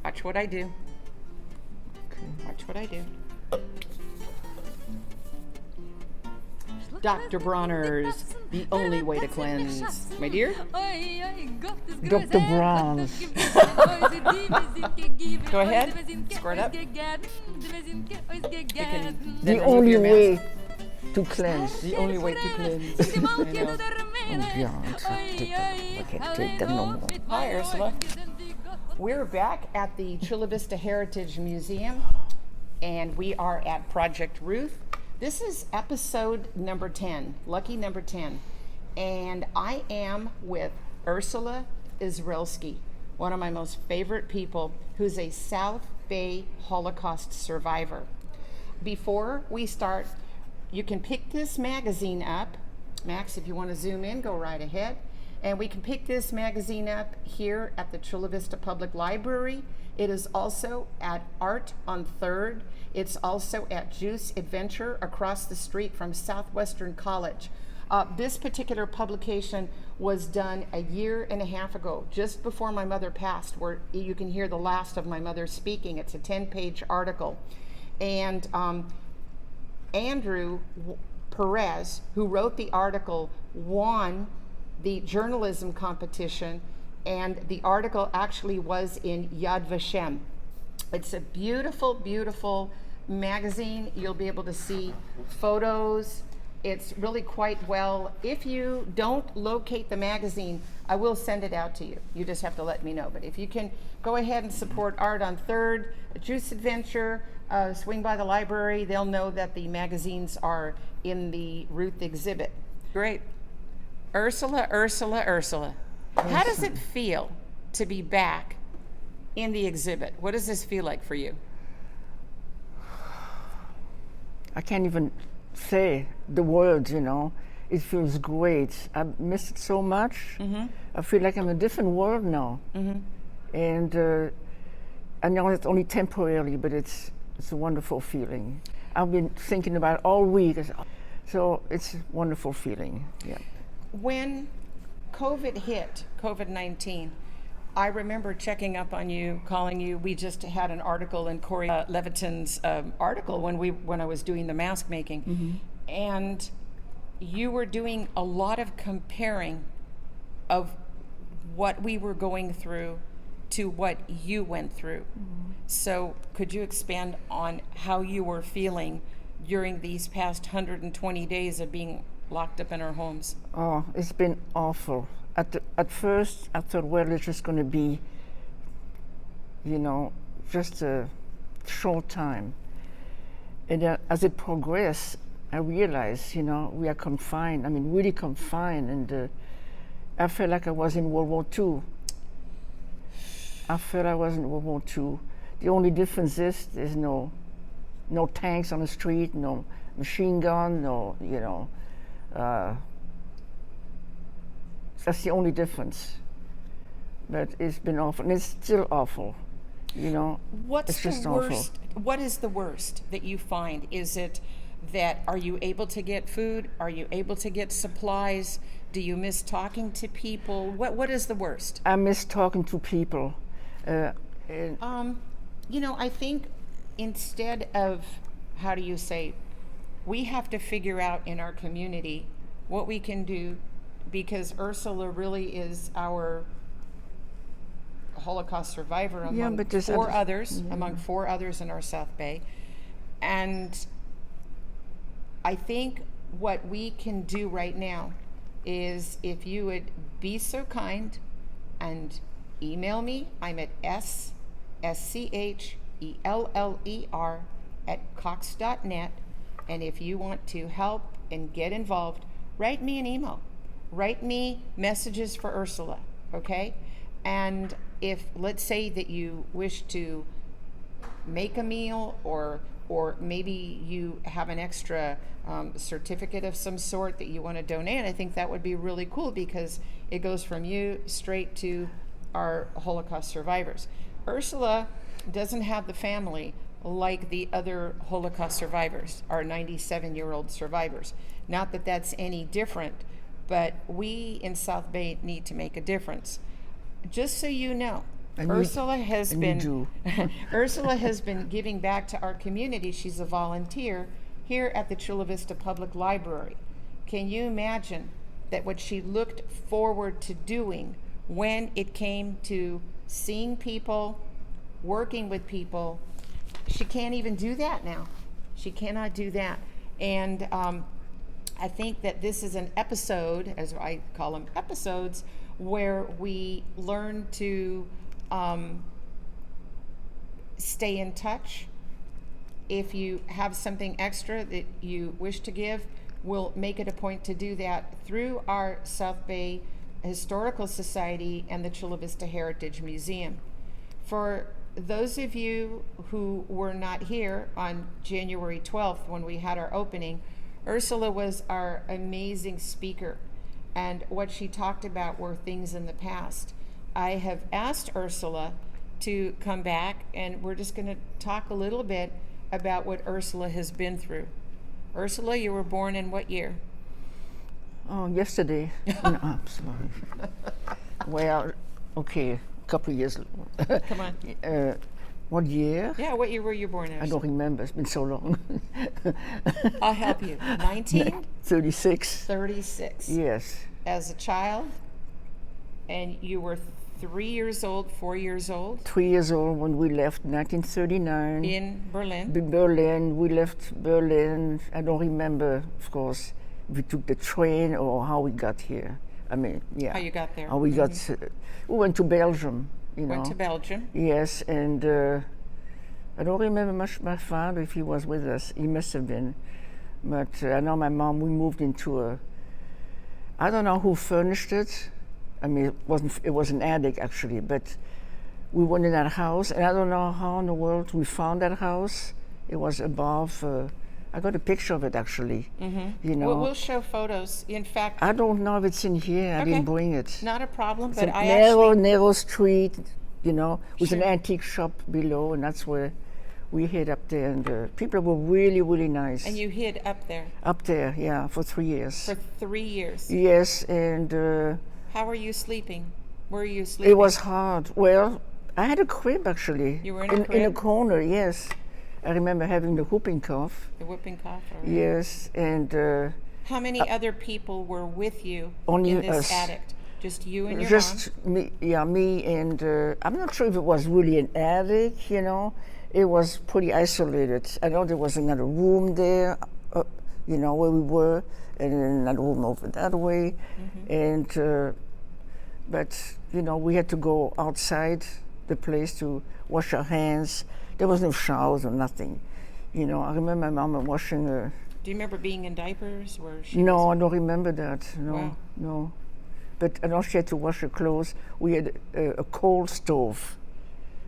Watch what I do. Okay. Watch what I do. Dr. Bronner's The Only Way to Cleanse. My dear? Dr. Bronze. Go ahead. Squirt up. The only way to cleanse. The only way to cleanse. I know. Oh, God. I can't take that no more. Hi, Ursula. We're back at the Chula Vista Heritage Museum, and we are at Project RUTh. This is episode number 10, lucky number 10, and I am with Ursula Israelski, one of my most favorite people, who's a South Bay Holocaust survivor. Before we start, you can pick this magazine up. Max, if you want to zoom in, go right ahead. And we can pick this magazine up here at the Chula Vista Public Library. It is also at Art on 3rd. It's also at Juice Adventure across the street from Southwestern College. This particular publication was done a year and a half ago, just before my mother passed, where you can hear the last of my mother speaking. It's a 10-page article. And Andrew Perez, who wrote the article, won the journalism competition, and the article actually was in Yad Vashem. It's a beautiful, beautiful magazine. You'll be able to see photos. It's really quite well. If you don't locate the magazine, I will send it out to you. You just have to let me know. But if you can go ahead and support Art on 3rd, Juice Adventure, swing by the library, they'll know that the magazines are in the RUTh exhibit. Great. Ursula. How does it feel to be back in the exhibit? What does this feel like for you? I can't even say the words, you know. It feels great. I miss it so much. Mm-hmm. I feel like I'm in a different world now. Mm-hmm. And I know it's only temporarily, but it's a wonderful feeling. I've been thinking about it all week. So it's a wonderful feeling, yeah. When COVID hit, COVID-19, I remember checking up on you, calling you. We just had an article in Corey Leviton's article when I was doing the mask making. Mm-hmm. And you were doing a lot of comparing of what we were going through to what you went through. Mm-hmm. So could you expand on how you were feeling during these past 120 days of being locked up in our homes? Oh, it's been awful. At first, I thought, well, it's just going to be, you know, just a short time. And as it progressed, I realized, you know, we are confined. I mean, really confined. And I felt like I was in World War II. I felt I was in World War II. The only difference is there's no tanks on the street, no machine gun, no, you know. That's the only difference. But it's been awful, and it's still awful, you know. What's it's just the worst? awful. What is the worst that you find? Is it that are you able to get food? Are you able to get supplies? Do you miss talking to people? What is the worst? I miss talking to people. You know, I think instead of, how do you say, we have to figure out in our community what we can do, because Ursula really is our Holocaust survivor among four others in our South Bay. And I think what we can do right now is, if you would be so kind and email me. I'm at scheller@cox.net. And if you want to help and get involved, write me an email. Write me messages for Ursula, okay? And if, let's say that you wish to make a meal, or maybe you have an extra certificate of some sort that you want to donate, I think that would be really cool, because it goes from you straight to our Holocaust survivors. Ursula doesn't have the family like the other Holocaust survivors, our 97-year-old survivors. Not that that's any different, but we in South Bay need to make a difference. Just so you know, And you- Ursula has and you been do. Ursula has been giving back to our community. She's a volunteer here at the Chula Vista Public Library. Can you imagine that what she looked forward to doing when it came to seeing people, working with people, she can't even do that now. She cannot do that. And I think that this is an episode, as I call them episodes, where we learn to stay in touch. If you have something extra that you wish to give, we'll make it a point to do that through our South Bay Historical Society and the Chula Vista Heritage Museum. For those of you who were not here on January 12th when we had our opening, Ursula was our amazing speaker, and what she talked about were things in the past. I have asked Ursula to come back, and we're just going to talk a little bit about what Ursula has been through. Ursula, you were born in what year? Oh, yesterday. No, I'm sorry. Well, okay, a couple of years. Come on. What year? Yeah, what year were you born in? I don't remember. It's been so long. I'll help you. 36. 1936. Yes. As a child, and you were 3 years old, 4 years old 3 years old when we left 1939. in Berlin. Berlin. We left Berlin. I don't remember, of course, if we took the train or how we got here. I mean, yeah. How you got there? How we got. We went to Belgium. You know. Went to Belgium. Yes, and I don't remember much my father if he was with us. He must have been. But I know my mom, we moved into a, I don't know who furnished it. I mean, it was an attic actually, but we went in that house, and I don't know how in the world we found that house. It was above, I got a picture of it actually, you know. We'll show photos. In fact, I don't know if it's in here, I Okay. didn't bring it. not a problem, It's but a I narrow street, you know, with an Sure. antique shop below, and that's where we hid up there. And people were really, really nice. and you hid up there Up there, yeah, for 3 years. for 3 years. Yes, and How were you sleeping? Were you sleeping? it was hard. Well, I had a crib actually. You were in a in a crib? corner, yes. I remember having the whooping cough. The whooping cough. all right. Yes, and How many other people were with you only in this us. attic? Just you and your just me, yeah, me, and I'm not sure if it was really an attic, you know. It was pretty isolated. I know there was another room there, you know, where we were, and then another room over that way. And, but, you know, we had to go outside the place to wash our hands. There was no showers or nothing. You know, I remember my mom washing her. Do you remember being in diapers? Where she No, was? I don't remember that. No, Wow. no. But I know she had to wash her clothes. We had a coal stove,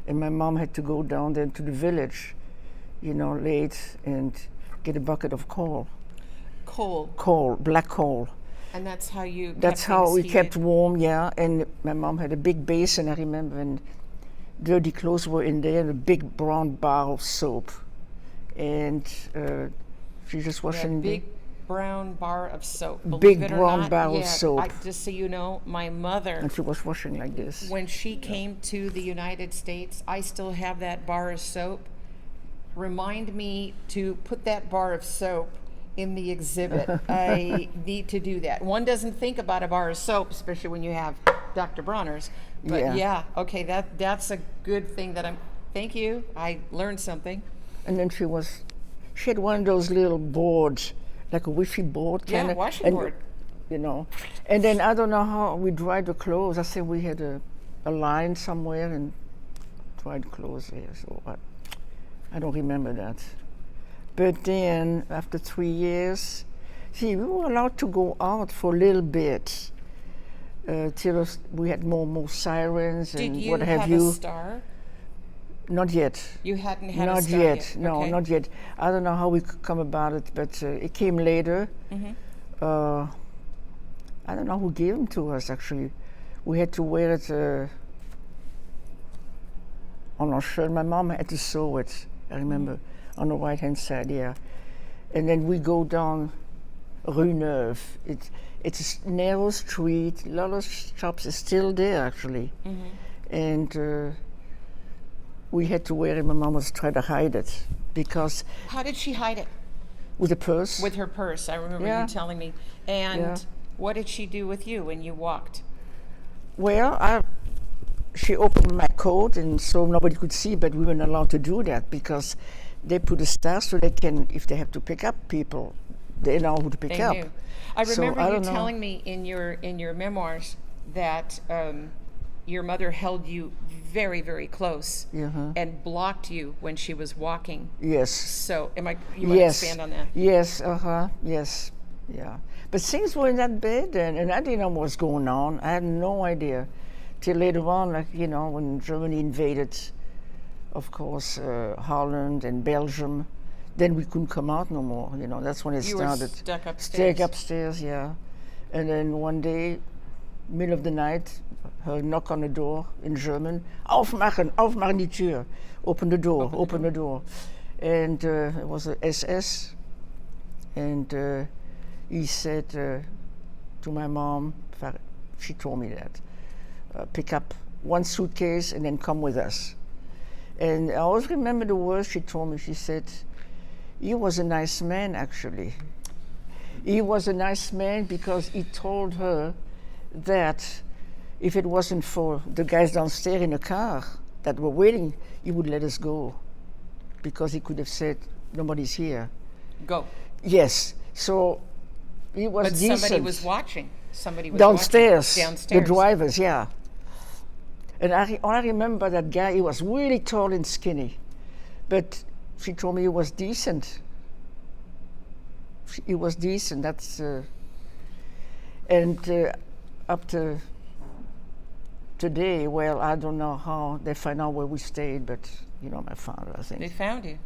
and my mom had to go down there to the village, you know, late and get a bucket of coal. Coal, Black coal. and that's how you. That's kept how things we heated. kept warm, yeah. And my mom had a big basin, I remember, and dirty clothes were in there, and a big brown bar of soap. And she just Yeah, washing big brown bar of soap. Big Believe it or brown not, bar of yeah, soap. just so you know, my mother, and she was washing like this. when she came to the United States, I still have that bar of soap. Remind me to put that bar of soap in the exhibit. I need to do that. One doesn't think about a bar of soap, especially when you have Dr. Bronner's. But Yeah. yeah, okay, that's a good thing that I'm. Thank you. I learned something. And then she had one of those little boards, like a wishing board Yeah, kind of. washing board. You know. And then I don't know how we dried the clothes. I said we had a line somewhere and dried clothes there. So I don't remember that. But then after 3 years, see, we were allowed to go out for a little bit. Till we had more sirens Did and you what have have you. a star? Not yet. You hadn't had a Not star yet. No, Okay. not yet. I don't know how we could come about it, but it came later. I don't know who gave them to us, actually. We had to wear it on our shirt. My mom had to sew it, I remember, on the right-hand side, yeah. And then we go down Rue Neuve. It's a narrow street. A lot of shops are still there, actually. and we had to wear it. My mom was trying to hide it because How did she hide it? with a purse. With her purse. I remember Yeah. you telling me. And Yeah. what did she do with you when you walked? Well, she opened my coat, and so nobody could see, but we weren't allowed to do that because they put a star so they can, if they have to pick up people, they know who to pick They up. knew. I So, remember I you don't know. telling me in your memoirs that your mother held you very, very close Uh-huh. and blocked you when she was walking. Yes. So, you want to Yes. expand on that? Yes, yes, yeah. But things weren't that bad then, and I didn't know what was going on. I had no idea. Till later on, like, when Germany invaded, of course, Holland and Belgium, then we couldn't come out no more. That's when it You were started. stuck upstairs. Stuck upstairs, yeah. And then one day, middle of the night, her knock on the door in German. Aufmachen, aufmachen die Tür. Open the door, open the door. And it was a SS. And he said to my mom, she told me that, pick up one suitcase and then come with us. And I always remember the words she told me. She said, he was a nice man, actually. He was a nice man because he told her that if it wasn't for the guys downstairs in the car that were waiting, he would let us go. Because he could have said, nobody's here. Go. Yes. So he was But decent. somebody was watching. Somebody was Downstairs. watching. Downstairs. The drivers, yeah. And I remember that guy, he was really tall and skinny. But she told me he was decent. He was decent, that's... and up to today, well, I don't know how they find out where we stayed, but, my father, I think. They found you.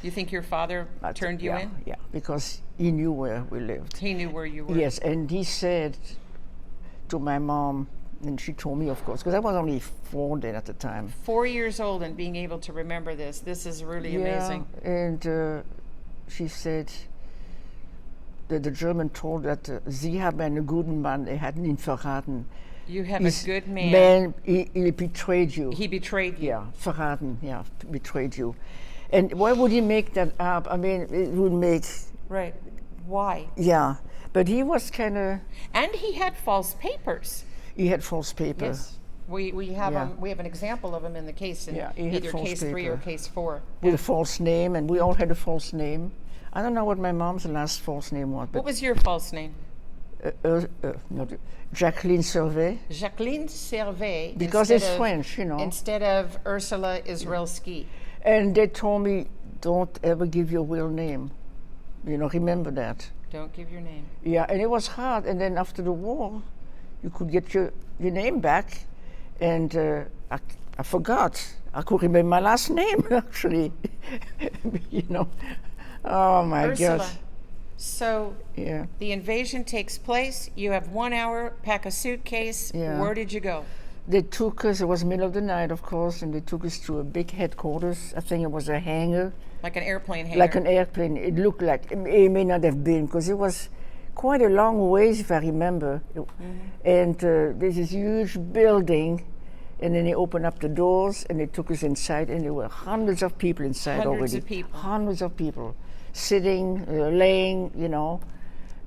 You think your father turned you in? Yeah, because he knew where we lived. He knew where you were. Yes, and he said to my mom, and she told me, of course, because I was only 4 then at the time. 4 years old and being able to remember this. This is really amazing. And she said that the German told that Sie haben einen guten Mann, hadn't ihn verraten. You have a good man. He betrayed you. He betrayed you. Yeah, verraten, yeah, betrayed you. And why would he make that up? I mean, it would make... Right. Why? Yeah, but he was kind of... And he had false papers. He had false paper. Yes. We have Yeah. we have an example of him in the case in Yeah, he had either false case 3 or paper. case 4. With a false name, and we all had a false name. I don't know what my mom's last false name was, What but was your false name? Jacqueline Servet, Jacqueline Servet. because instead it's of- French, Instead of Ursula Israelski. And they told me, don't ever give your real name. Remember that. Don't give your name. Yeah, and it was hard. And then after the war, you could get your name back. And I forgot. I could remember my last name, actually. Oh, my Ursula. gosh. So Yeah. the invasion takes place. You have 1 hour, pack a suitcase. Yeah. Where did you go? They took us, it was middle of the night, of course, and they took us to a big headquarters. I think it was a hangar, Like an airplane hangar. like an airplane. It looked like, it may not have been, because it was quite a long ways, if I remember. And there's this huge building, and then they opened up the doors, and they took us inside, and there were hundreds of people inside Hundreds already. of people. Hundreds of people, sitting, laying,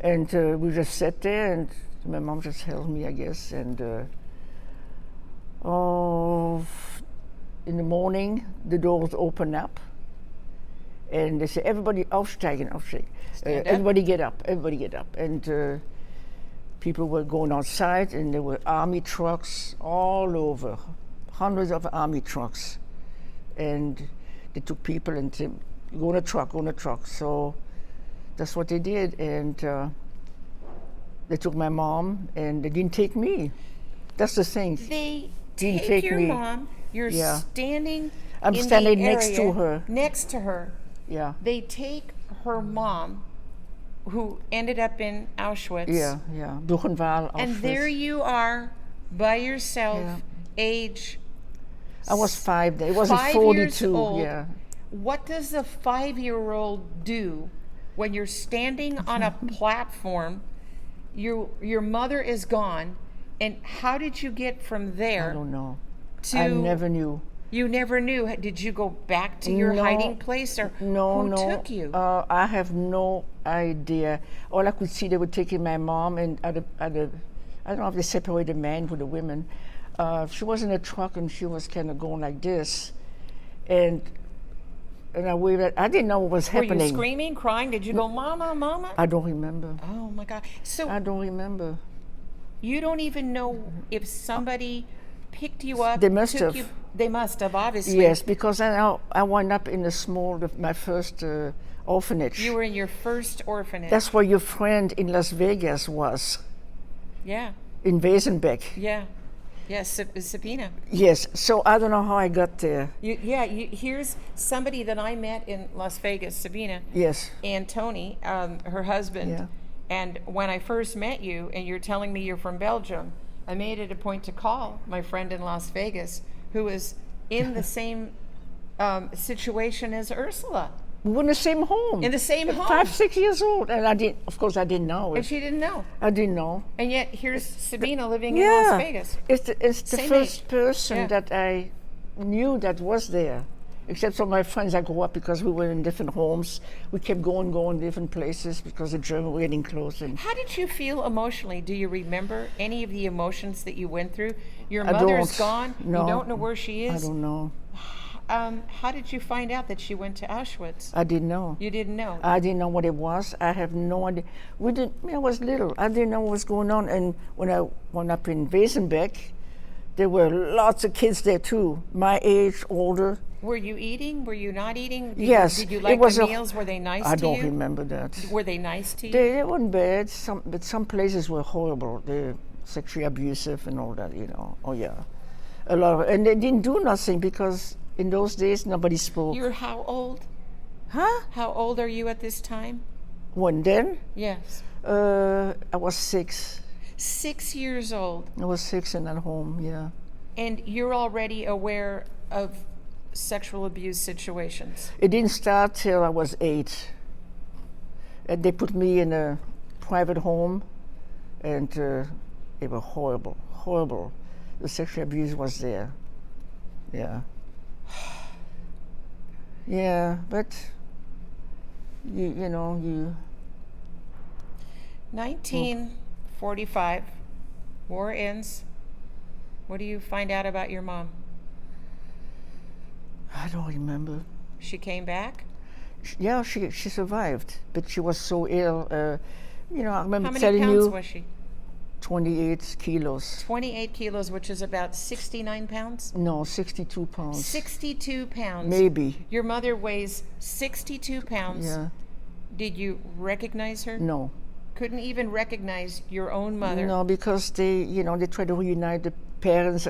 and we just sat there, and my mom just held me, I guess, and in the morning, the doors open up, and they say, everybody aufsteigen, aufsteigen. Stand up. Everybody get up, everybody get up. And people were going outside, and there were army trucks all over, hundreds of army trucks. And they took people and said, go on a truck, go on a truck. So that's what they did. And they took my mom, and they didn't take me. That's the thing. They Didn't take take your me. mom. You're Yeah. standing. I'm in standing the next to area, her. Next to her. Yeah, They take her mom, who ended up in Auschwitz. yeah. Buchenwald, And Auschwitz. there you are, by yourself, Yeah. age. I was 5 then. It wasn't 5 years 42. old. Yeah. What does a 5-year-old do when you're standing on a platform? Your mother is gone, and how did you get from I there don't know. to... I never knew. You never knew. Did you go back to your No, hiding place, or No, who no. took you? I have no idea. All I could see, they were taking my mom, and I don't know if they separated the men with the women. She was in a truck, and she was kind of going like this, and I waved. I didn't know what was happening. Were you screaming, crying? Did you go, "Mama, Mama"? I don't remember. Oh my God! So I don't remember. you don't even know if somebody picked you up. They must took have. You, they must have, obviously. Yes, because I wound up in my first orphanage. You were in your first orphanage. That's where your friend in Las Vegas was, Yeah. in Wesenbeck. Yeah. Yes, Sabina. Yes, so I don't know how I got there. Here's somebody that I met in Las Vegas, Sabina. Yes. And Tony, her husband. Yeah. And when I first met you, and you're telling me you're from Belgium, I made it a point to call my friend in Las Vegas, who was in the same situation as Ursula. We were in the same home. In the same home. 5, 6 years old, and I didn't know And it. she didn't know. I didn't know. And yet here's Sabina living in Las Vegas. It's the Same first age. person Yeah. that I knew that was there. Except for my friends I grew up, because we were in different homes. We kept going different places because the Germans were getting close. And How did you feel emotionally? Do you remember any of the emotions that you went through? Your I mother's don't. gone. No. You don't know where she I is. don't know. How did you find out that she went to Auschwitz? I didn't know. You didn't know. I didn't know what it was. I have no idea. I was little. I didn't know what was going on. And when I went up in Wesenbeck, there were lots of kids there too, my age, older. Were you eating? Were you not eating? Yes. Did you it like was the a- meals? Were they nice I to don't you? remember that. Were they nice to you? They weren't bad, but some places were horrible. They're sexually abusive and all that, Oh, yeah. A lot and they didn't do nothing because in those days nobody spoke. You're how old? Huh? How old are you at this time? When then? Yes. I was 6. 6 years old. I was 6 and at home, yeah. And you're already aware of sexual abuse situations. It didn't start till I was 8. And they put me in a private home, and they were horrible, horrible. The sexual abuse was there. Yeah. Yeah, but you 1945, war ends. What do you find out about your mom? I don't remember. She came back? Yeah, she survived, but she was so ill. I remember How many telling pounds you, was she? 28 kilos. 28 kilos, which is about 69 pounds? No, 62 pounds. 62 pounds. Maybe. Your mother weighs 62 pounds. Yeah. Did you recognize her? No. Couldn't even recognize your own mother? No, because they try to reunite the parents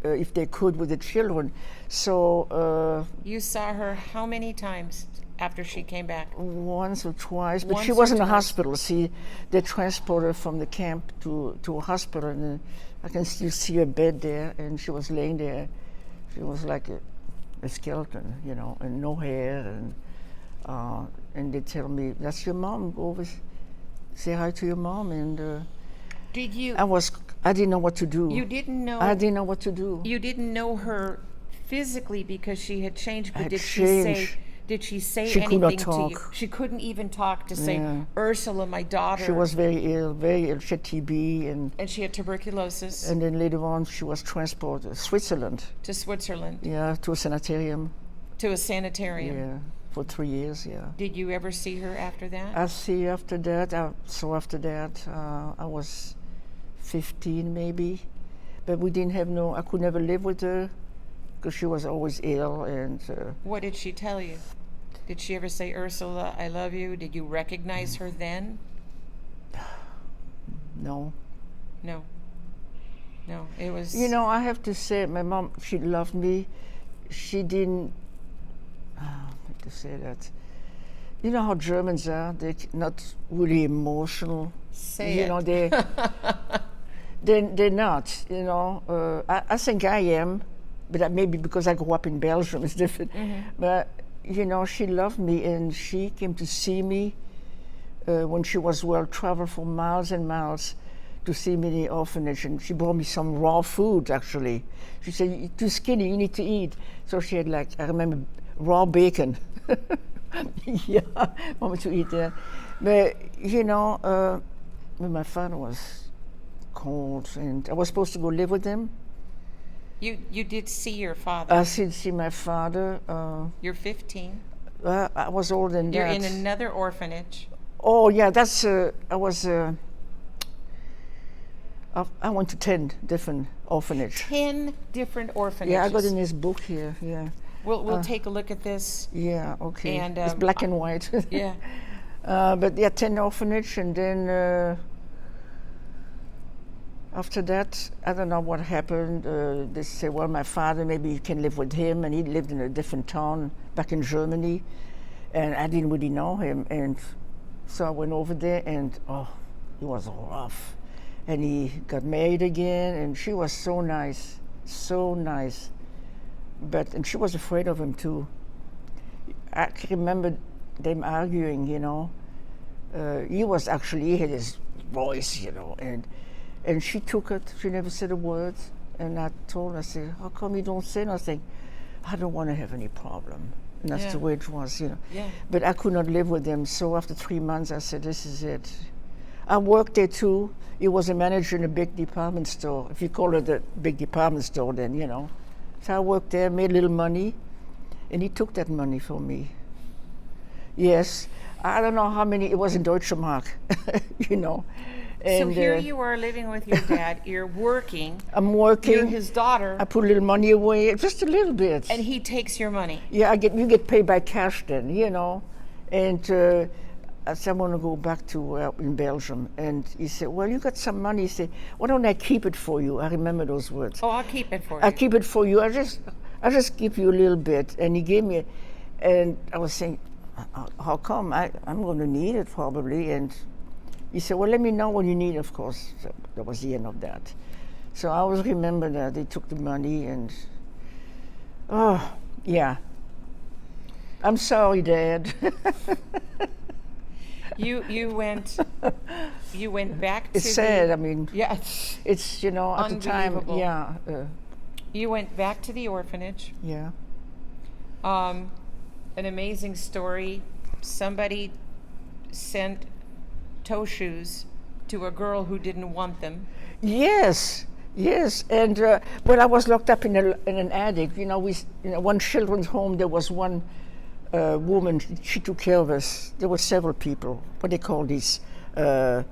if they could with the children. So You saw her how many times after she came back? once or twice, but Once she or was in a twice. hospital. See, they transported her from the camp to a hospital, and I can still see her bed there, and she was laying there. She was like a skeleton, and no hair, and they tell me, "That's your mom. Go over, say hi to your mom." And Did you? I didn't know what to do. You didn't know. I didn't know what to do. You didn't know her physically because she had changed, but Had did she say? changed. Did she say She could anything not to you? talk. She couldn't even talk to say, Yeah. "Ursula, my daughter." She was very ill, very ill. She had TB, and she had tuberculosis. and then later on she was transported to Switzerland. To Switzerland, Yeah, to a sanitarium. to a sanitarium. Yeah, for 3 years. Yeah. Did you ever see her after that? I see. After that, I was 15 maybe, but we didn't have I could never live with her because she was always ill, and What did she tell you? Did she ever say, "Ursula, I love you"? Did you recognize her then? no. No. No, it was. I have to say, my mom, she loved me. She didn't. How to say that? You know how Germans are? They're not really emotional. Say it. They're not. I think I am, but that maybe because I grew up in Belgium, it's different. But she loved me, and she came to see me when she was well, traveled for miles and miles to see me in the orphanage, and she brought me some raw food, actually. She said, "You're too skinny, you need to eat." So she had, like, I remember, raw bacon. Yeah, want me to eat that. But, when my father was cold, and I was supposed to go live with him. You did see your father. I did see my father. You're 15. I was older than You're that. in another orphanage. Oh, yeah, that's, I went to 10 different orphanages. 10 different orphanages. Yeah, I got in this book here, yeah. We'll take a look at this. Yeah, okay. And, it's black and white. Yeah. But yeah, 10 orphanage, and then after that, I don't know what happened. They said, well, my father, maybe you can live with him, and he lived in a different town back in Germany, and I didn't really know him, and so I went over there, and he was rough, and he got married again, and she was so nice, and she was afraid of him too. I can remember them arguing, he had his voice, and she took it. She never said a word. And I told her, I said, how come you don't say nothing? I don't want to have any problem. And that's the way it was, Yeah. But I could not live with him. So after 3 months, I said, this is it. I worked there too. He was a manager in a big department store. If you call it a big department store, then, So I worked there, made a little money. And he took that money from me. Yes. I don't know how many, it was in Deutsche Mark, And, so here you are living with your dad. You're working. I'm working. You're his daughter. I put a little money away, just a little bit. And he takes your money. Yeah, you get paid by cash then, And I said, I want to go back to in Belgium. And he said, well, you got some money. He said, why don't I keep it for you? I remember those words. Oh, I'll keep it for you. I'll keep it for you. I just give you a little bit. And he gave me, and I was saying, how come? I'm going to need it probably. And he said, well, let me know when you need it, of course. So that was the end of that. So I always remember that they took the money, and yeah. I'm sorry, Dad. You went back to It's sad, I mean. Yeah. It's, at the time, Unbelievable. yeah. You went back to the orphanage. Yeah. An amazing story. Somebody sent toe shoes to a girl who didn't want them. Yes. And when I was locked up in an attic, one children's home, there was one woman, she took care of us. There were several people. What do they call these? Caregiver,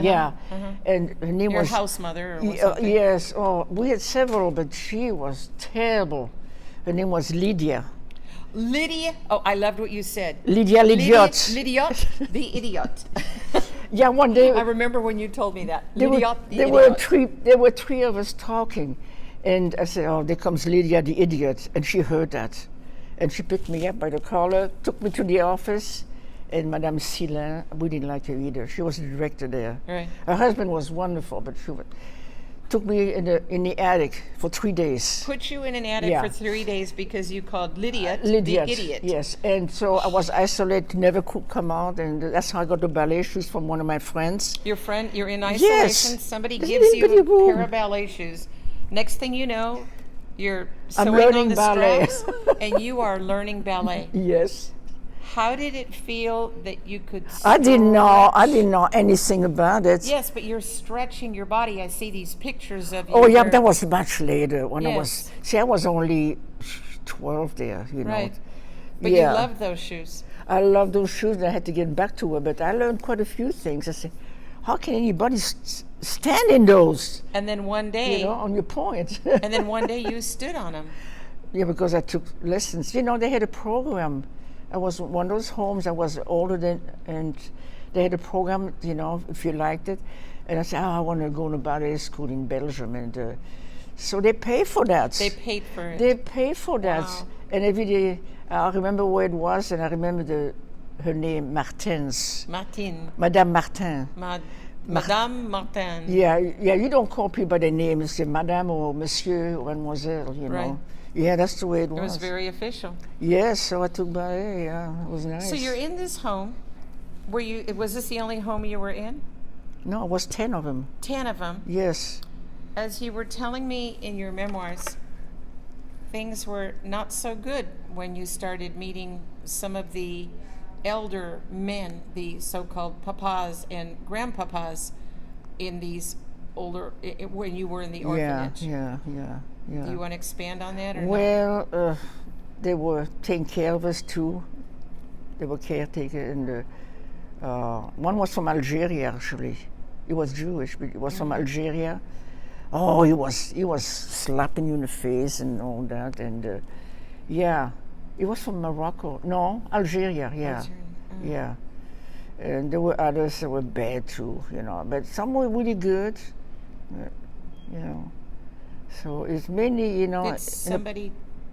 yeah. Uh-huh. And her name Your was house mother or something. Yes. Oh, we had several, but she was terrible. Her name was Lydia. Lydia. Oh, I loved what you said. Lydia L'Idiot. Lydia, the idiot. Yeah, one day. I remember when you told me that. There were three of us talking, and I said, "Oh, there comes Lydia the idiot," and she heard that, and she picked me up by the collar, took me to the office, and Madame Silin, we didn't like her either. She was the director there. Right. Her husband was wonderful, but she took me in the attic for 3 days. Put you in an attic for 3 days because you called Lydia the idiot. Yes, and so I was isolated, never could come out, and that's how I got the ballet shoes from one of my friends. Your friend, you're in isolation, Yes. somebody This gives you little bitty a room. pair of ballet shoes. Next thing you know, you're I'm sewing learning on the ballet. straps and you are learning ballet. Yes. How did it feel that you could I didn't know stretch? anything about it. Yes, but you're stretching your body. I see these pictures of you. Oh yeah, where- that was much later when Yes. I was only 12 there, Right. But Yeah. you loved those shoes. I love those shoes, and I had to get back to her, but I learned quite a few things. I said, how can anybody stand in those, And then one day, on your point? and then one day you stood on them. Yeah, because I took lessons. They had a program. I was one of those homes, I was older than, and they had a program, if you liked it. And I said, I want to go to ballet school in Belgium. And so they pay for that. They paid for it. They pay for that. Wow. And every day, I remember where it was, and I remember her name, Martins. Martine. Madame Martin. Madame Martin. Yeah, you don't call people by their name. You say Madame or Monsieur or Mademoiselle, Right. Yeah, that's the way it was. It was very official. Yes, so I took ballet, yeah, it was nice. So you're in this home. Was this the only home you were in? No, it was 10 of them. 10 of them. Yes. As you were telling me in your memoirs, things were not so good when you started meeting some of the elder men, the so-called papas and grandpapas in these older, when you were in the orphanage. Yeah. Do you want to expand on that or not? Well, they were taking care of us too. They were caretaker, and one was from Algeria actually. He was Jewish, but he was from Algeria. Oh, he was slapping you in the face and all that, and yeah, he was from Morocco. No, Algeria. Yeah, yeah. And there were others that were bad too, but some were really good, So it's mainly, Did somebody,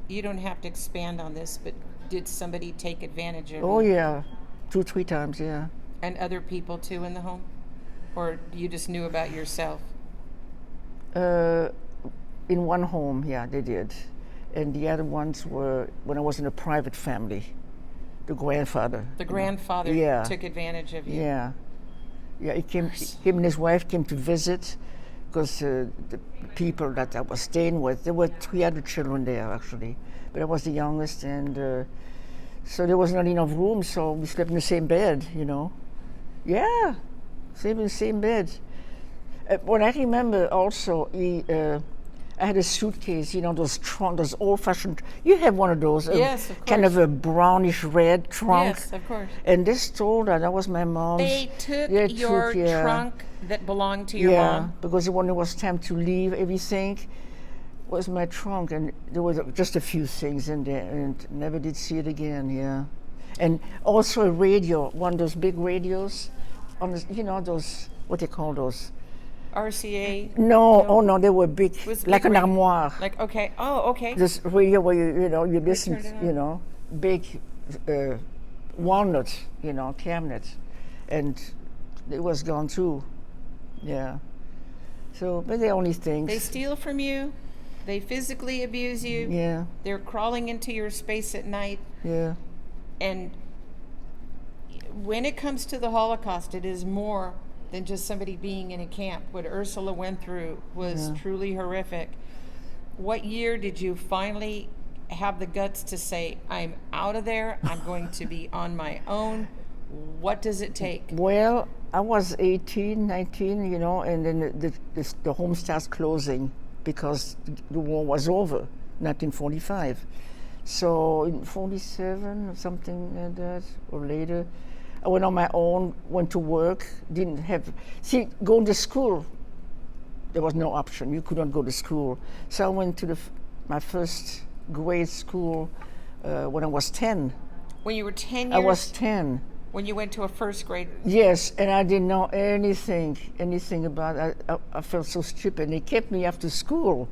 you don't have to expand on this, but did somebody take advantage of Oh you? yeah, 2-3 times, yeah. And other people too in the home? Or you just knew about yourself? In one home, yeah, they did. And the other ones were when I was in a private family. The grandfather. The grandfather Yeah. took advantage of you? Yeah. Yeah, him and his wife came to visit because the people that I was staying with, there were 3 other children there actually. But I was the youngest, and so there was not enough room, so we slept in the same bed, Yeah, slept in the same bed. What I remember also, I had a suitcase, those old-fashioned. You have one of those, Yes, of kind of course. a brownish red trunk. Yes, of course. And this told that was my mom's. They took They your took, yeah. trunk that belonged to your Yeah, mom? because when it was time to leave, everything was my trunk, and there was just a few things in there, and never did see it again. Yeah, and also a radio, one of those big radios, on the, those what they call those. RCA? No, oh no, they were big, Was like big an radio. armoire. Like, okay. Oh, okay. This radio where you listen, turn it on. big walnut, cabinet, and it was gone too. Yeah. So, but the only things. They steal from you. They physically abuse you. Yeah, They're crawling into your space at night. yeah, And when it comes to the Holocaust, it is more than just somebody being in a camp. What Ursula went through was truly horrific. What year did you finally have the guts to say, I'm out of there, I'm going to be on my own? What does it take? Well, I was 18, 19, and then the home starts closing because the war was over, 1945. So in 47 or something like that, or later, I went on my own, went to work, going to school, there was no option. You couldn't go to school. So I went to my first grade school when I was 10. When you were 10 years? I was 10. When you went to a first grade? Yes, and I didn't know anything about it. I felt so stupid. They kept me after school,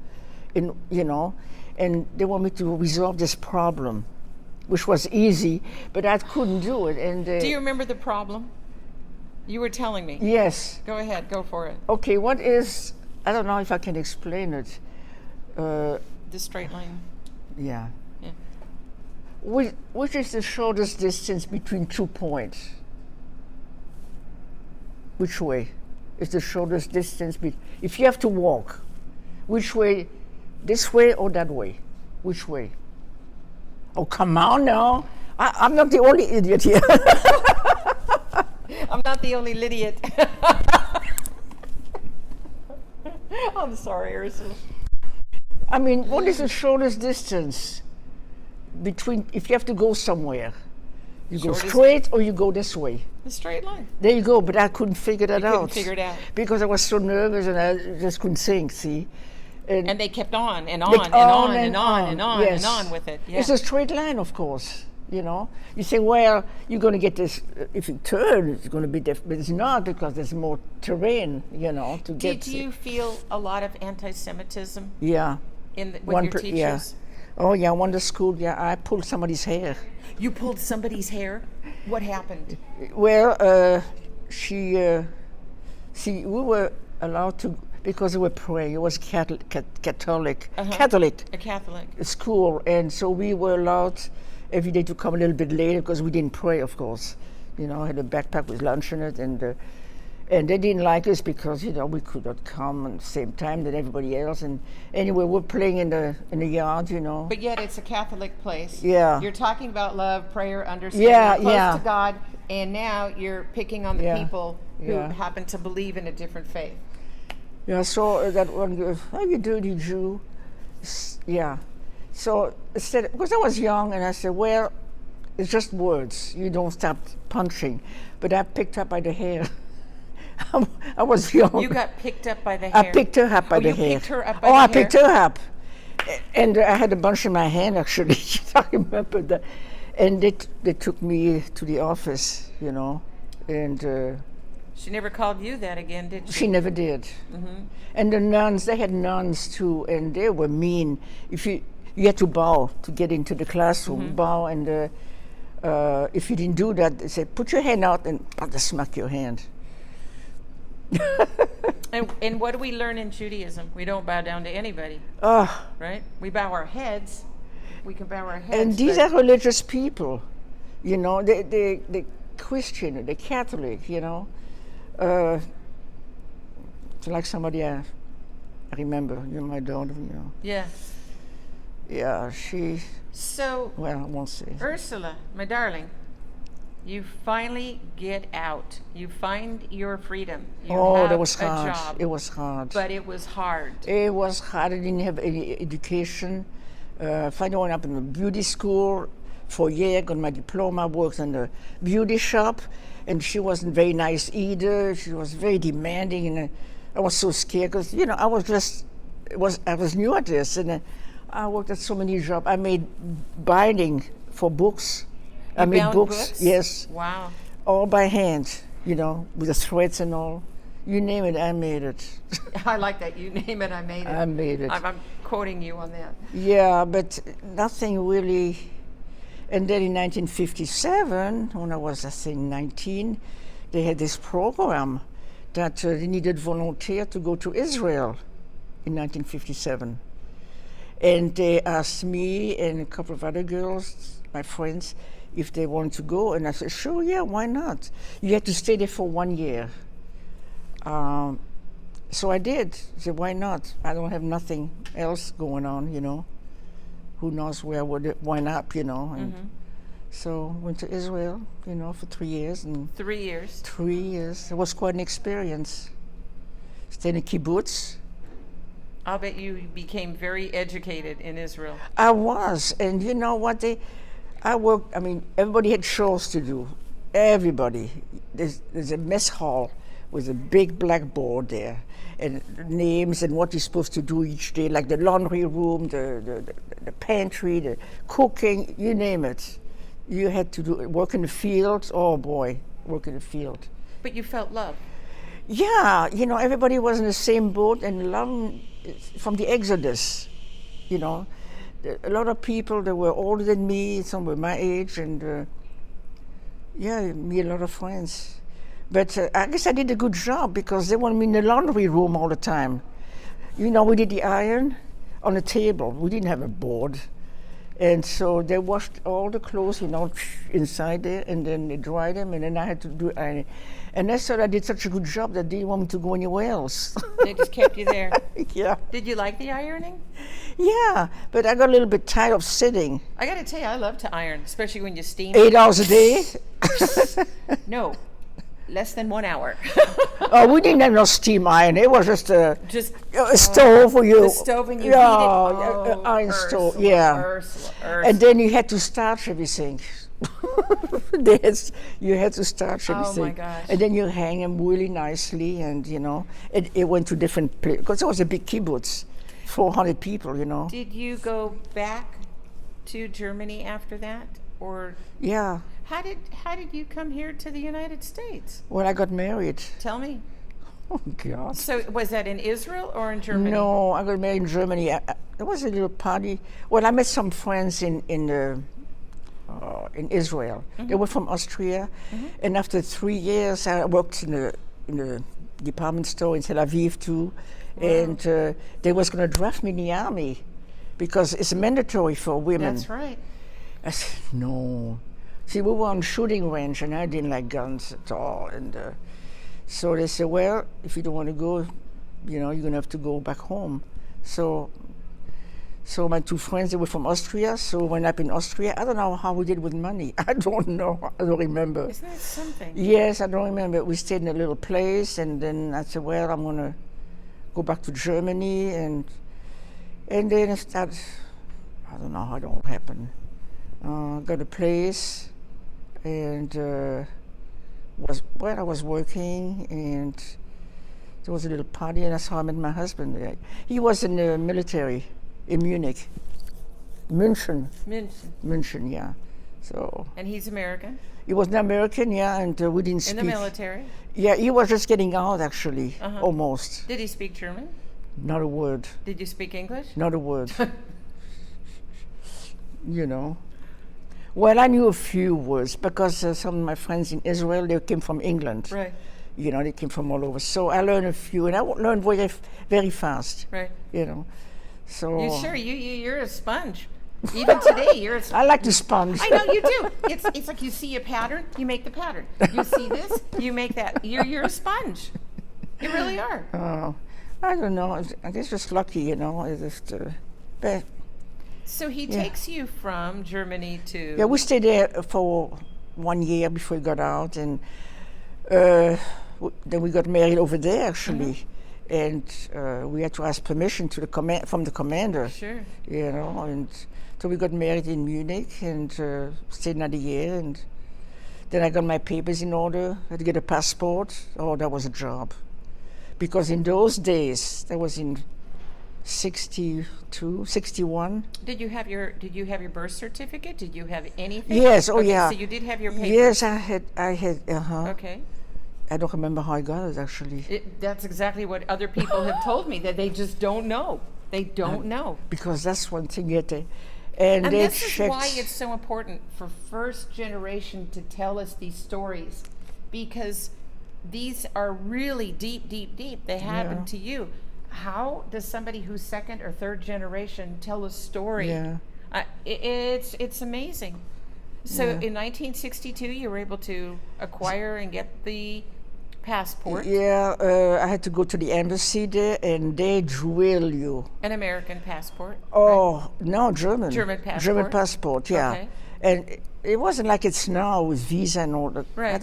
and they want me to resolve this problem, which was easy, but I couldn't do it. And Do you remember the problem? You were telling me. Yes. Go ahead, go for it. Okay, I don't know if I can explain it. The straight line. Yeah. Yeah. Which is the shortest distance between 2 points? Which way is the shortest distance? If you have to walk, which way? This way or that way? Which way? Oh, come on now. I'm not the only idiot here. I'm not the only idiot. I'm sorry, Ursula. I mean, what is the shortest distance between, if you have to go somewhere? You go Shortest- straight or you go this way? The straight line. There you go, but I couldn't figure that You out. couldn't figure it out. Because I was so nervous and I just couldn't think, see? And they kept on and on Like and on and on on, and on yes. and on with it. Yeah. It's a straight line, of course. You say, well, you're going to get this, if you turn, it's going to be different, but it's not because there's more terrain, to get. Did you feel a lot of anti-Semitism Yeah. with your teachers? Yeah. Oh, yeah, one of the school, I pulled somebody's hair. You pulled somebody's hair? What happened? Well, we were allowed to, because we were praying, it was Catholic A Catholic. school, and so we were allowed every day to come a little bit later because we didn't pray, of course. I had a backpack with lunch in it, And they didn't like us because, you know, we could not come at the same time that everybody else. And anyway, we're playing in the yard, you know. But yet it's a Catholic place. Yeah. You're talking about love, prayer, understanding, Yeah, close yeah. to God, and now you're picking on the Yeah. people who Yeah. happen to believe in a different faith. Yeah, so that one girl, oh, you dirty Jew. Yeah. So instead, because I was young, and I said, well, it's just words. You don't stop punching. But I picked up by the hair. I was young. You got picked up by the hair. I picked her up by the you hair. picked her up by oh, the I hair? picked her up. And I had a bunch in my hand, actually. I remember that. And they took me to the office, you know. And She never called you that again, did she? she never did. Mm-hmm. And the nuns, they had nuns too, and they were mean. If you had to bow to get into the classroom, bow, and if you didn't do that, they said, put your hand out, and they smack your hand. And what do we learn in Judaism? We don't bow down to anybody, Oh, right? We bow our heads. We can bow our heads. and these but are religious people, you know, the Christian, the Catholic, you know. It's like somebody I remember, you know, my daughter, you know. yeah. Yeah, she, So, well, I won't say. Ursula, my darling, you finally get out. You find your freedom. You Oh, have that was a hard. job, It was hard. but it was hard. It was hard. I didn't have any education. Finally went up in a beauty school for a year, got my diploma, worked in the beauty shop, and she wasn't very nice either. She was very demanding, and I was so scared because, you know, I was new at this, and I worked at so many jobs. I made binding for books. I made bound books, yes, Wow. all by hand, you know, with the threads and all. You name it, I made it. I like that. You name it, I made it. I made it. I'm quoting you on that. Yeah, but nothing really. And then in 1957, when I was, I think, 19, they had this program that they needed volunteers to go to Israel in 1957. And they asked me and a couple of other girls, my friends, if they wanted to go. And I said, sure, yeah, why not? You had to stay there for 1 year. So I did. I said, why not? I don't have nothing else going on, you know. Who knows where I would wind up, you know. And so went to Israel, you know, for 3 years. And 3 years. 3 years. It was quite an experience. Stayed in a kibbutz. I'll bet you became very educated in Israel. I was, and you know what? I worked. I mean, everybody had chores to do. Everybody. There's a mess hall with a big blackboard there, and names and what you're supposed to do each day, like the laundry room, the pantry, the cooking, you name it. You had to do work in the field. Oh boy, work in the field. But you felt love. Yeah, you know, everybody was in the same boat, and love from the Exodus, you know. A lot of people that were older than me, some were my age, and yeah, me a lot of friends. But I guess I did a good job because they wanted me in the laundry room all the time. You know, we did the iron on the table. We didn't have a board. And so they washed all the clothes, you know, inside there, and then they dried them, and then I had to do ironing. And I thought I did such a good job that they didn't want me to go anywhere else. They just kept you there. Yeah. Did you like the ironing? Yeah, but I got a little bit tired of sitting. I got to tell you, I love to iron, especially when you steam. 8 hours a day? No, less than 1 hour. Oh, we didn't have no steam iron. It was just a Just stove for you. the stove and you yeah, heat it. Oh, iron stove, Ursula, yeah. Ursula. And then you had to starch everything. You had to starch everything. Oh my gosh. And then you hang them really nicely, and you know, it went to different places because it was a big kibbutz, 400 people, you know. Did you go back to Germany after that, or Yeah. how did you come here to the United States? When I got married. Tell me. Oh God. So was that in Israel or in Germany? No, I got married in Germany. There was a little party. Well, I met some friends in Israel. They were from Austria, and after 3 years, I worked in the department store in Tel Aviv too, and they was going to draft me in the army because it's mandatory for women. That's right. I said no. See, we were on shooting range, and I didn't like guns at all, and So they said, well, if you don't want to go, you're going to have to go back home. So my two friends, they were from Austria, so we went up in Austria. I don't know how we did with money. I don't know. I don't remember. Isn't that something? Yes, I don't remember. We stayed in a little place, and then I said, well, I'm going to go back to Germany, and then I started, I don't know how it all happened. Got a place, and I was working, and there was a little party, and that's how I met my husband. He was in the military in Munich. München, yeah. So. And he's American? He was an American, yeah, and we didn't speak. In the military? Yeah, he was just getting out, actually, almost. Did he speak German? Not a word. Did you speak English? Not a word. Well, I knew a few words because some of my friends in Israel, they came from England. Right. They came from all over. So I learned a few, and I learned very, very fast. Right. So. You sure? You're a sponge. Even today, you're a sponge. I like to sponge. I know you do. It's like you see a pattern, you make the pattern. You see this, you make that. You're a sponge. You really are. Oh, I don't know. I guess just lucky, It's just, but so he takes you from Germany to. Yeah, we stayed there for 1 year before we got out, and then we got married over there, actually. And we had to ask permission to from the commander. Sure. And so we got married in Munich and stayed another year, and then I got my papers in order. I had to get a passport. Oh, that was a job, because in those days, that was in 62, 61. Did you have your birth certificate? Did you have anything? Yes. Oh, okay, yeah. So you did have your papers. Yes, I had. Okay. I don't remember how I got it, actually. That's exactly what other people have told me, that they just don't know. They don't know. Because that's one thing you had to. And they this is why it's so important for first generation to tell us these stories, because these are really deep, deep, deep. They happen to you. How does somebody who's second or third generation tell a story? Yeah. It's amazing. So in 1962, you were able to acquire and get the passport. Yeah, I had to go to the embassy there, and they drill you. An American passport. Oh, right? no, German. German passport. German passport, yeah. Okay. And it wasn't like it's now with visa and all that. Right.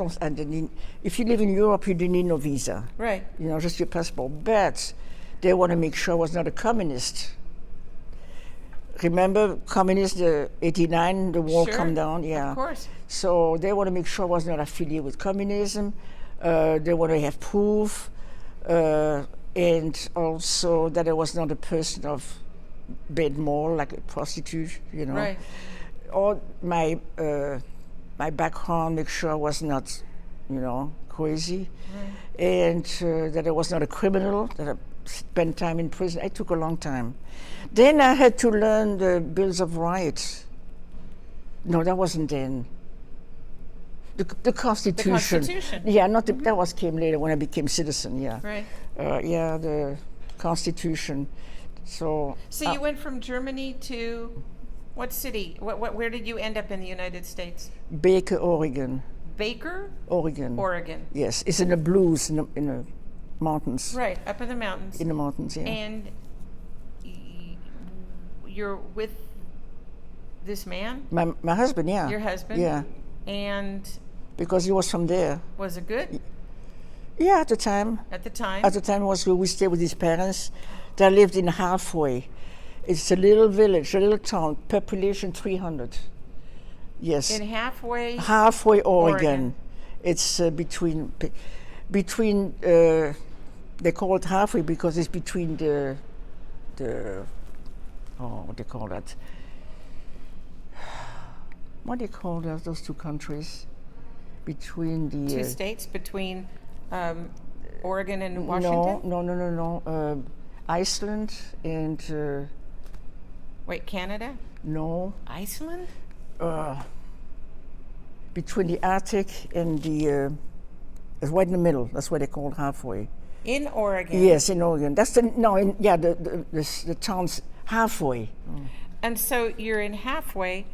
If you live in Europe, you didn't need no visa. Right. Just your passport. But they want to make sure I was not a communist. Remember, communist, 89, the wall come down? Yeah. Of course. So they want to make sure I was not affiliated with communism. They want to have proof, and also that I was not a person of bad moral, like a prostitute, Right. Or my background, make sure I was not, crazy, Right. and that I was not a criminal, that I spent time in prison. It took a long time. Then I had to learn the Bills of Rights. No, that wasn't then. The Constitution. The Constitution. Yeah, that came later when I became citizen. Yeah. Right. The Constitution. So you went from Germany to what city? Where did you end up in the United States? Baker, Oregon. Baker? Oregon. Oregon. Yes, it's in the blues, in the mountains. Right, up in the mountains. In the mountains, yeah. And you're with this man? My husband, yeah. Your husband? Yeah. And because he was from there. was it good? Yeah, at the time. At the time? At the time it was good. We stayed with his parents. They lived in Halfway. It's a little village, a little town, population 300. Yes. In Halfway, Oregon. It's between they call it Halfway because it's between the what do you call that? What do you call those two countries? Between the two states, between Oregon and Washington? No. Iceland and wait, Canada? No. Iceland? Between the Arctic and the it's right in the middle. That's what they call Halfway. In Oregon. Yes, in Oregon. That's the town's Halfway. And so you're in Halfway,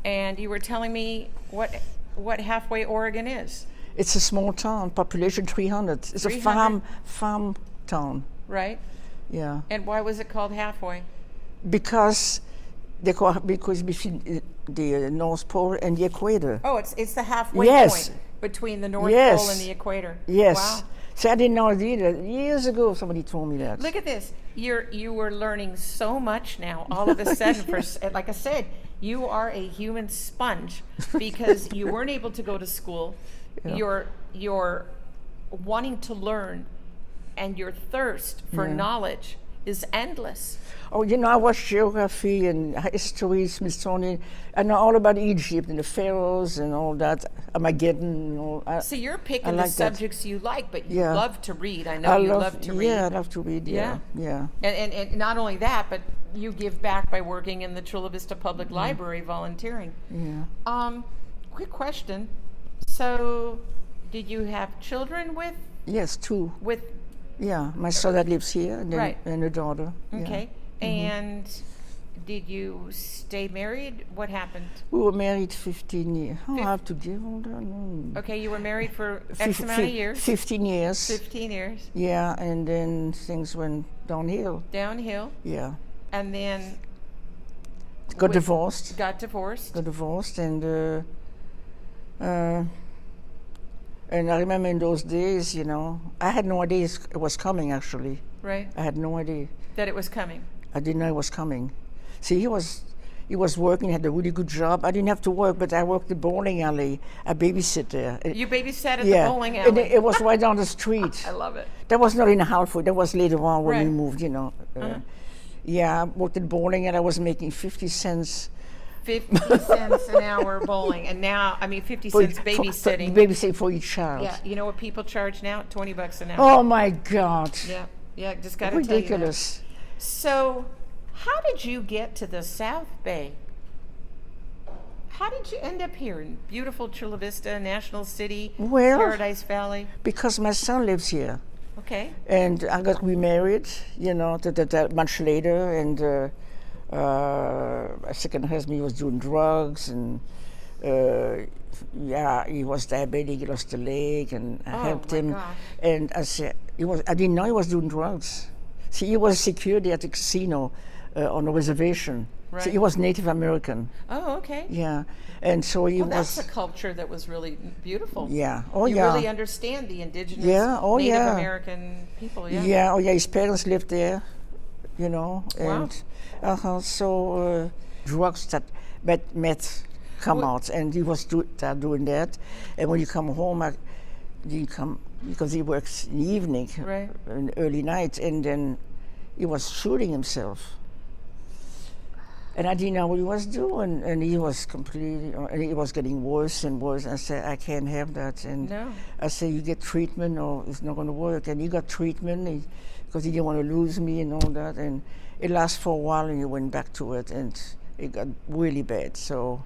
and you were telling me what Halfway, Oregon is. It's a small town, population 300. It's 300? a farm town. Right. Yeah. And why was it called halfway? Because between the North Pole and the equator. Oh, it's the halfway Yes. point between the North Yes. Pole and the equator. Yes. Wow. See, I didn't know it either. Years ago, somebody told me that. Look at this. You were learning so much now. All of a sudden, like I said, you are a human sponge because you weren't able to go to school. Yeah. You're wanting to learn, and your thirst for knowledge is endless. Oh, I watched geography and history, Smithsonian. I know all about Egypt and the pharaohs and all that. Armageddon and all. So you're picking I the like that. subjects you like, but you Yeah. love to read. I know you love to read. Yeah, I love to read. Yeah. And not only that, but you give back by working in the Chula Vista Public Library, volunteering. Yeah. Quick question. So, did you have children with? Yes, 2. Yeah, my son that lives here, and then Right. and a daughter. Okay. And did you stay married? What happened? We were married 15 years. I have to give all that. No. Okay, you were married for X amount of years. 15 years. 15 years. Yeah, and then things went downhill. Downhill. Yeah. And then Got divorced. got divorced. And I remember in those days, I had no idea it was coming, actually. Right. I had no idea. That it was coming. I didn't know it was coming. See, he was working, had a really good job. I didn't have to work, but I worked at the bowling alley. I babysit there. You babysat at Yeah. the bowling And alley. it was right down the street. I love it. That was not in Halford. That was later on when we Right. moved, Yeah, I worked at the bowling and I was making 50 cents. 50 cents an hour bowling, and now 50 cents babysitting. Babysitting for each child. Yeah, you know what people charge now? $20 an hour. Oh my God. Yeah, just got to tell you that. Ridiculous. So, how did you get to the South Bay? How did you end up here in beautiful Chula Vista, National City, Well, Paradise Valley? Because my son lives here. Okay. And I got remarried, much later, and my second husband was doing drugs, and he was diabetic, he lost a leg, and I helped him. Gosh. And I said, I didn't know he was doing drugs. See, he was security at the casino on a reservation. Right. So he was Native American. Oh, okay. Yeah, and so he Well, was. that's a culture that was really beautiful. Yeah. Oh, you yeah. really understand the indigenous Yeah. Native Yeah. American people. Yeah. Yeah. Oh, yeah. His parents lived there, and so drugs that met come out, and he was doing that. And when you come home, because he works in the evening, Right. in early night, and then he was shooting himself. And I didn't know what he was doing, and he was completely, and it was getting worse and worse. I said, I can't have that. And No. I said, you get treatment or it's not going to work. And he got treatment because he didn't want to lose me and all that. And it lasted for a while, and he went back to it, and it got really bad. So,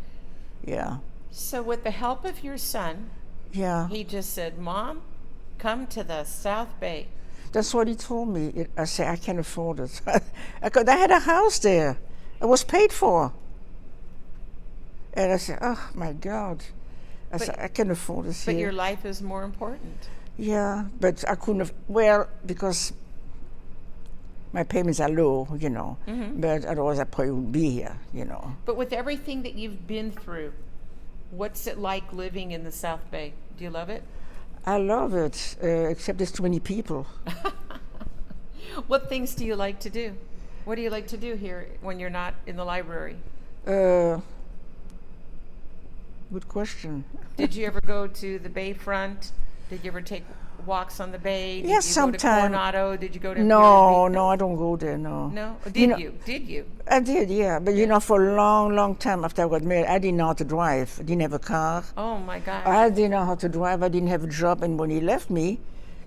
yeah. So, with the help of your son, Yeah. he just said, "Mom, come to the South Bay." That's what he told me. I said, I can't afford it. I had a house there. It was paid for. And I said, oh my God. I said, I can't afford this But here. your life is more important. Yeah, but I couldn't because my payments are low, but otherwise I probably wouldn't be here, But with everything that you've been through, what's it like living in the South Bay? Do you love it? I love it, except there's too many people. What things do you like to do? What do you like to do here when you're not in the library? Good question. Did you ever go to the bayfront? Did you ever take walks on the bay? Did Yes, you sometime. go to Coronado? Did you go to No, I don't go there, no. No? Did you? Did you? I did, yeah. But for a long, long time after I got married, I didn't know how to drive. I didn't have a car. Oh my gosh. I didn't know how to drive. I didn't have a job. And when he left me,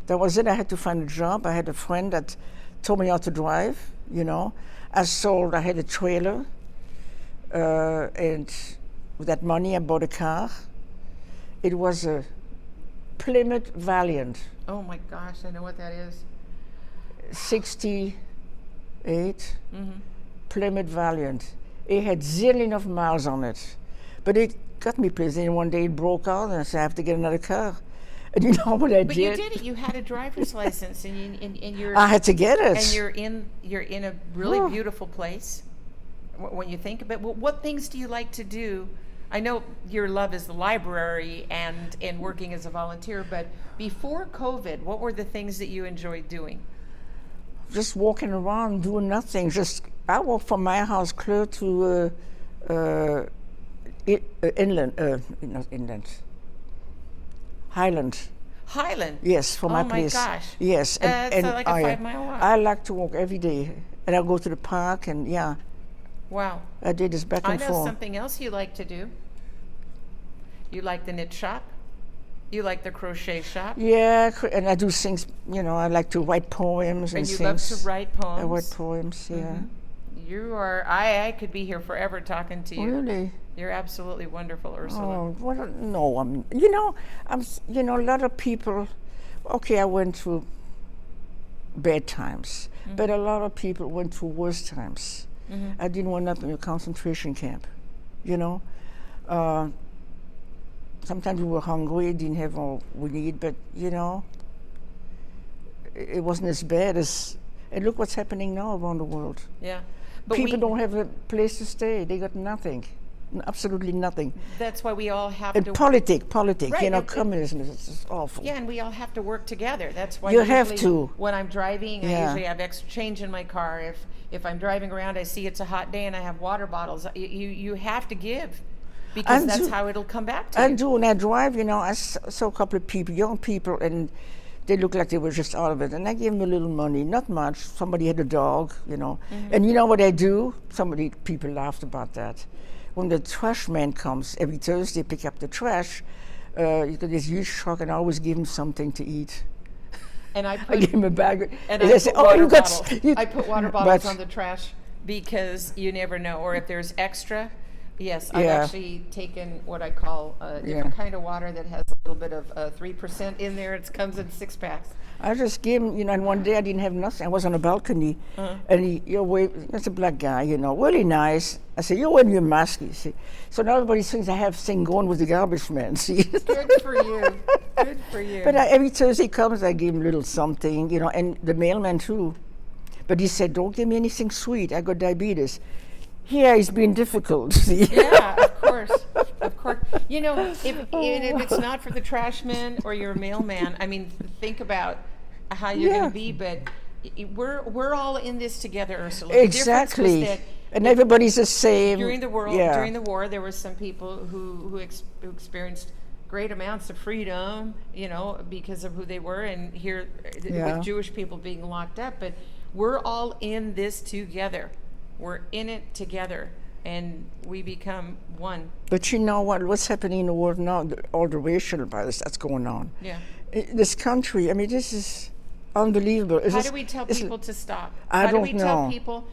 that was it. I had to find a job. I had a friend that told me how to drive, I had a trailer. And with that money, I bought a car. It was a Plymouth Valiant. Oh my gosh, I know what that is. 68 Plymouth Valiant. It had zillion of miles on it. But it got me places. And one day it broke out and I said, I have to get another car. And you know what I But did? you did it. You had a driver's license, and you're I had to get it. and you're in a really beautiful place. When you think about what things do you like to do? I know your love is the library and working as a volunteer, but before COVID, what were the things that you enjoyed doing? Just walking around, doing nothing. I walk from my house clear to inland, not inland, Highland. Highland. Yes, for my place. Oh my gosh. Yes, It's like a 5-mile walk. I like to walk every day, and I go to the park, and yeah, Wow. I did this back I and know forth. something else you like to do. You like the knit shop. You like the crochet shop. Yeah, and I do things. You know, I like to write poems and And you things. love to write poems. I write poems. Yeah. You are. I could be here forever talking to you. Really? You're absolutely wonderful, Ursula. Oh, well, no, a lot of people, okay, I went through bad times, but a lot of people went through worse times. I didn't wind up in a concentration camp, you know. Sometimes we were hungry, didn't have all we need, but, you know, it wasn't as bad as, and look what's happening now around the world. Yeah. But People don't have a place to stay. They got nothing, absolutely nothing. That's why we all have And to. politics, Right, you know, it- communism is just awful. Yeah, and we all have to work together. That's why You have usually to. When I'm driving, I Yeah. usually have extra change in my car. If I'm driving around, I see it's a hot day and I have water bottles. You have to give, because And that's do- how it'll come back to I you. do, when I drive, you know, I saw a couple of people, young people, and they looked like they were just out of it. And I gave them a little money, not much. Somebody had a dog, you know. And you know what I do? People laughed about that. When the trash man comes every Thursday, pick up the trash, you got this huge truck, and I always give him something to eat. And I I put give him a bag. and they I say, put "Oh, water you got." bottles. I put water bottles But- on the trash because you never know. Or if there's extra, yes, I've Yeah. actually taken what I call a Yeah. different kind of water that has a little bit of 3% in there. It comes in 6-packs. I just gave him, you know, and one day I didn't have nothing. I was on a balcony, and that's a black guy, you know, really nice. I said, "You're wearing your mask," you see. So now everybody thinks I have thing going with the garbage man, see. Good for you. Good for you. But every Thursday he comes, I give him a little something, you know, and the mailman too. But he said, "Don't give me anything sweet. I got diabetes." Here he's being difficult, see. Yeah, of course, of course. You know, even if it's not for the trash man or your mailman, I mean, think about how you're Yeah. going to be. But we're all in this together, Ursula. The difference was Exactly. that And everybody's the same. during the Yeah. during the war, there were some people who experienced great amounts of freedom, you know, because of who they were, and here Yeah. with Jewish people being locked up. But we're all in this together. We're in it together, and we become one. But you know what's happening in the world now, all the racial violence that's going on. Yeah. This country, I mean, this is unbelievable. How do we tell people to stop? I How do don't we tell know. people,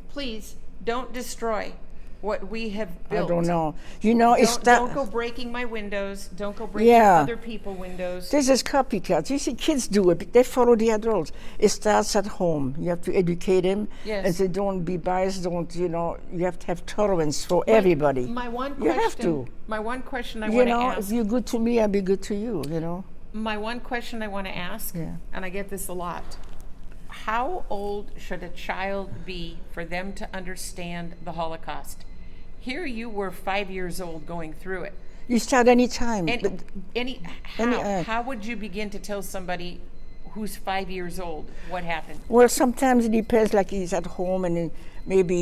please don't destroy what we have I built? don't know. You know, it's Don't go breaking my windows. Don't go breaking Yeah. other people's windows. This is copycats. You see, kids do it. They follow the adults. It starts at home. You have to educate them Yes. and say, don't be biased. Don't, you know, you have to have tolerance for everybody. My one You question. have to. My one question I You want to know, ask. if you're good to me, I'll be good to you, you know. My one question I want to ask, Yeah. and I get this a lot. How old should a child be for them to understand the Holocaust? Here you were 5 years old going through it. You start any time. And Any, how would you begin to tell somebody who's 5 years old what happened? Well, sometimes it depends, like he's at home and then maybe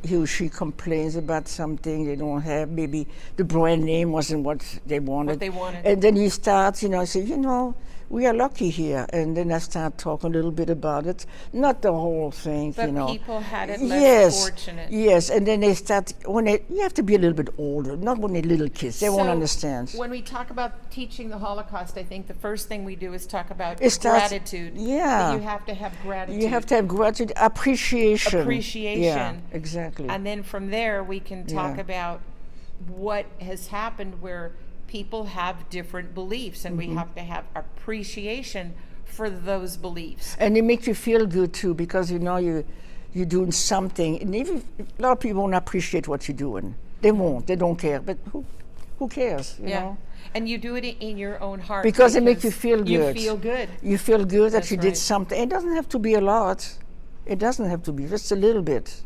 he or she complains about something they don't have. Maybe the brand name wasn't what they wanted. What they wanted. And then you start, you know, say, you know, we are lucky here. And then I start talking a little bit about it. Not the whole thing, But you know. people had it less Yes, fortunate. yes. And then they start, you have to be a little bit older, not when they're little kids. They won't So, understand. When we talk about teaching the Holocaust, I think the first thing we do is talk about It starts- gratitude. yeah. That you have to have gratitude. You have to have gratitude, appreciation. Appreciation. Yeah, exactly. And then from there, we can talk Yeah. about what has happened where people have different beliefs, and Mm-hmm. we have to have appreciation for those beliefs. And it makes you feel good too, because you know you're doing something. And even a lot of people won't appreciate what you're doing. They won't. They don't care. But who cares, you know? And you do it in your own heart. Because it makes you feel good. You feel good. You feel good that That's you right. did something. It doesn't have to be a lot. It doesn't have to be, just a little bit,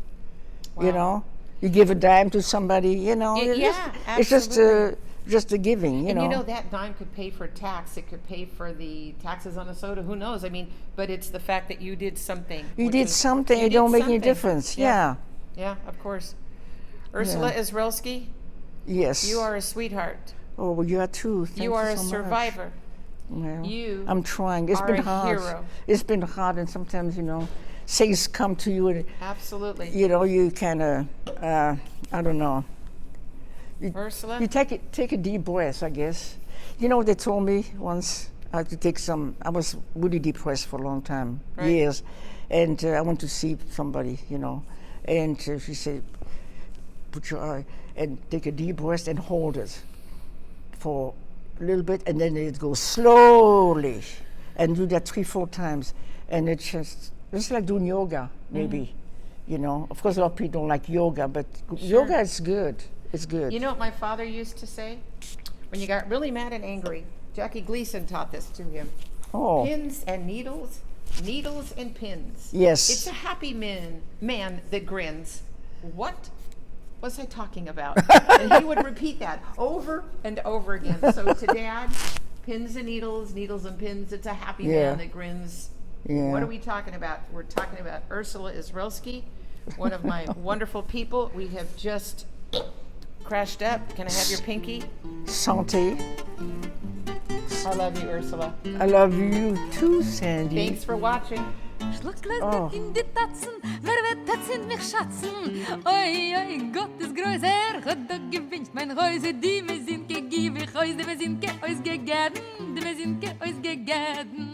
you Wow. know? You give a dime to somebody, you know? It's just a giving, you And know? you know that dime could pay for tax. It could pay for the taxes on a soda. Who knows? I mean, but it's the fact that you did something. You which did is- something, you it did don't make any something. difference, yeah. Yeah, of course. Ursula Israelski, Yes. you are a sweetheart. Oh, well, you are too. Thank You are a so much. survivor. Well, You I'm trying. It's are been a hard. hero. It's been hard, and sometimes, you know, things come to you, and Absolutely. you know, you kind of, I don't know. Ursula? You take a deep breath, I guess. You know what they told me once? I had to take some. I was really depressed for a long time, Right. years, and I went to see somebody, you know, and she said, "Put your eye and take a deep breath and hold it for a little bit, and then it goes slowly, and do that 3-4 times, and it's like doing yoga, maybe, you know. Of course, a lot of people don't like yoga, but yoga is good. It's good. You know what my father used to say? When you got really mad and angry, Jackie Gleason taught this to him. Oh, Pins and needles, needles and pins. yes. It's a happy man that grins. What was I talking about? And he would repeat that over and over again. So to Dad, pins and needles, needles and pins, it's a happy man that grins. Yeah. What are we talking about? We're talking about Ursula Israelski, one of my wonderful people. We have just crashed up. Can I have your pinky? Santé. I love you, Ursula. I love you too, Sandy. Thanks for watching. Oh. in die Tatzen, wer wird das in mich schatzen? Oi, oi, Gott ist größer, hat doch gewünscht mein Häuser, die mir sind gegeben, Häuser, wir sind ge, uns gegeben, die wir sind ge, uns gegeben.